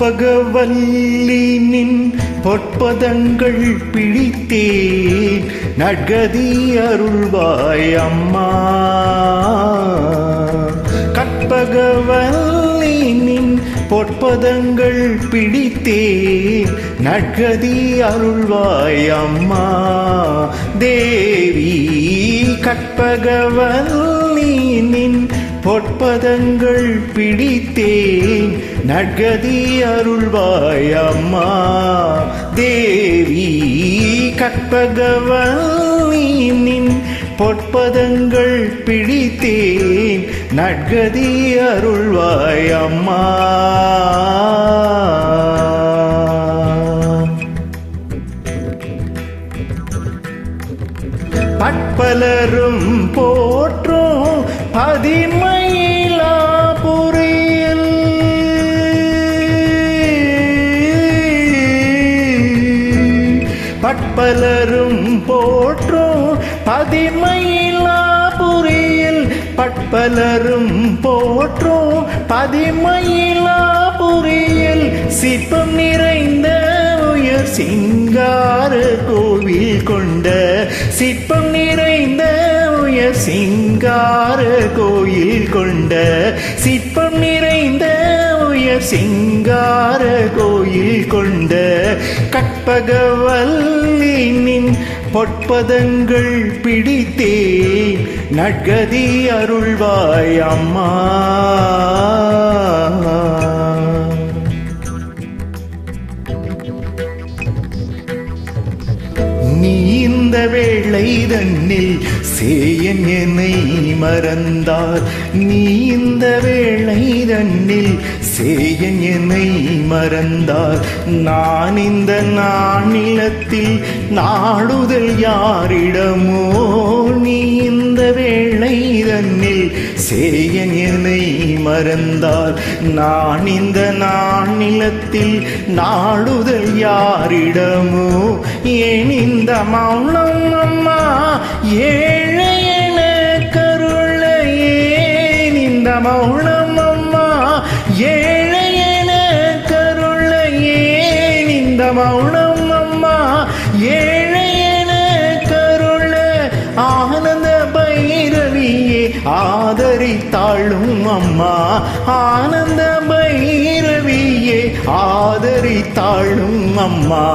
கற்பகவல்லி நின் பொற்பதங்கள் பிடித்தேன் நற்கதி அருள்வாய் அம்மா. கற்பகவல்லி நின் பொற்பதங்கள் பிடித்தேன் நற்கதி அருள்வாய் அம்மா. தேவி கற்பகவல்லி நின் பொற்பதங்கள் பிடித்தேன் நற்கதி அருள்வாய் அம்மா. தேவி கற்பகவல்லி நின் பொற்பதங்கள் பிடித்தேன் நற்கதி அருள்வாய் அம்மா. பற்பலரும் போற்றும் பதிமயிலாபுரியில் பற்பலரும் போற்றும் பதிமயிலாபுரியில் பற்பலரும் போற்றும் பதிமயிலாபுரியில் சிற்பம் நிறைந்த உயர் சிங்கார கோவில் கொண்ட சிற்பம் நிறைந்த உயர் சிங்கார கோயில் கொண்ட சிற்பம் நிறைந்த உயர் சிங்கார கோயில் கொண்ட கற்பகவல்லி நின் பொற்பதங்கள் பிடித்தேன் நற்கதி அருள்வாய் அம்மா. நீ இந்த வேளை தன்னில் சேயன் என்னை மறந்தார். நீ இந்த வேளை தன்னில் சேயன் என்னை மறந்தார். நான் இந்த நானிலத்தில் நாடுதல் யாரிடமோ. நீ இந்த வேளை தன்னில் சேயன் என்னை மறந்தார். நான் இந்த நானிலத்தில் நாடுதல் யாரிடமோ. ஏன் இந்த மௌனம் அம்மா ஏழை என கருள. ஏன் இந்த மௌனம் அம்மா ஏழை என கருள. ஏன் இந்த மௌனம் அம்மா ஏழை என கருள. ஆனந்த பைரவியே ஆதரித்தாளும் அம்மா. ஆனந்த பைரவியே ஆதரித்தாளும் அம்மா.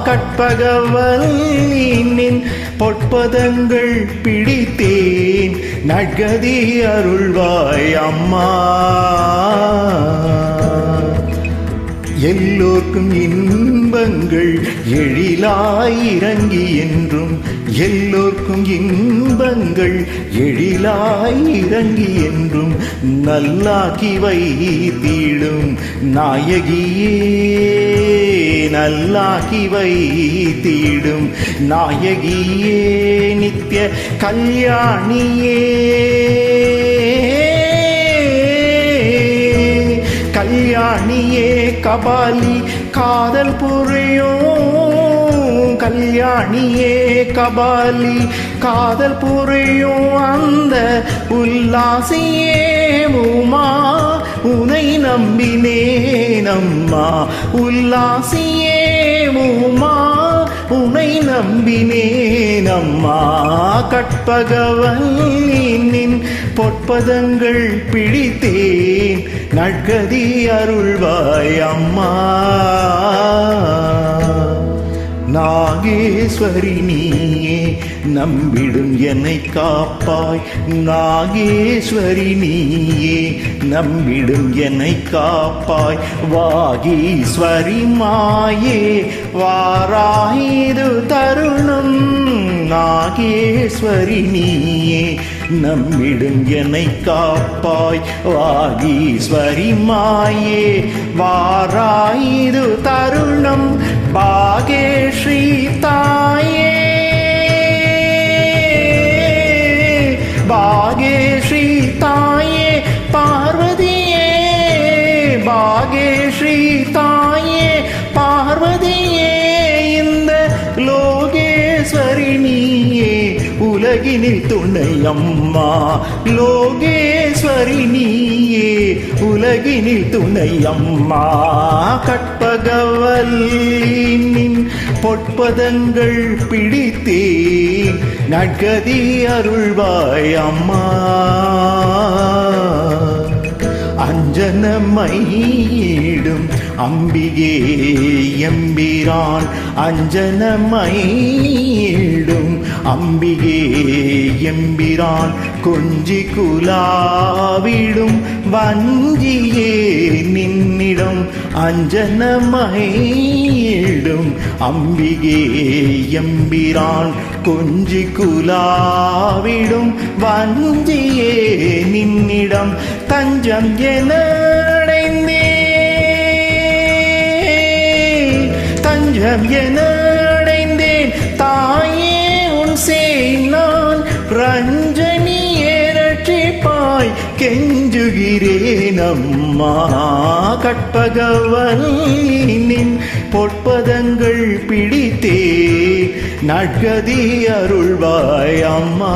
கற்பகவல்லி நின் பொற்பதங்கள் பிடித்தேன் நற்கதி அருள்வாய் அம்மா. எல்லோர்க்கும் இன்பங்கள் எழிலாய் இறங்கி என்றும் எல்லோர்க்கும் இன்பங்கள் எழிலாய் இறங்கி என்றும் நல்லாக்கி வைத்திடும் நாயகியே. நல்லாக்கி வைத்திடும் நாயகியே நித்ய கல்யாணியே. கல்யாணியே கபாலி காதல் புரியும். கல்யாணியே கபாலி காதல் புரியும். அந்த உல்லாசியே உமா உனை நம்பினேன் அம்மா. உல்லாசியே உமா உனை நம்பினேன் அம்மா. கற்பகவல்லி நின் பொற்பதங்கள் பிடித்தேன் நற்கதி அருள்வாய் அம்மா. நாகேஸ்வரி நீயே நம்பிடும் என்னை காப்பாய். நாகேஸ்வரி நீயே நம்பிடும் என்னை காப்பாய். வாகீஸ்வரி மாயே வாராயிது தருணம். நாகேஸ்வரி நீயே நம்பிடும் என்னை காப்பாய். வாகீஸ்வரி மாயே வாராயிது தருணம். பாகேஸ்ரீ தாயே பாகேஸ்ரீ தாயே பார்வதியே. பாகேஸ்ரீ தாயே பார்வதியே இந்த லோகேஸ்வரி நீயே உலகினில் துணை அம்மா. லோகே மகேஸ்வரி நீயே உலகினில் துணை அம்மா கற்பகவல்லின் பொற்பதங்கள் பிடித்தேன் நற்கதி அருள்வாய் அம்மா அஞ்சனமயிடும் அம்பிகே எம்பிரான் அஞ்சனமயிடும் அம்பிகே எம்பிரான் கொஞ்சி குலாவிடும் வஞ்சியே நின்னிடம் அஞ்சனமயிடும் அம்பிகே எம்பிரான் கொஞ்சி குலாவிடும் வஞ்சியே நின்னிடம் தஞ்சம் என அடைந்தேன் தஞ்சம் என அடைந்தேன் தாயே உன் செய் நான் ரஞ்சனியே ரட்சிப்பாய் கெஞ்சுகிறேன் அம்மா கற்பகவல்லின் பொற்பதங்கள் பிடித்தே நற்கதி அருள்வாய் அம்மா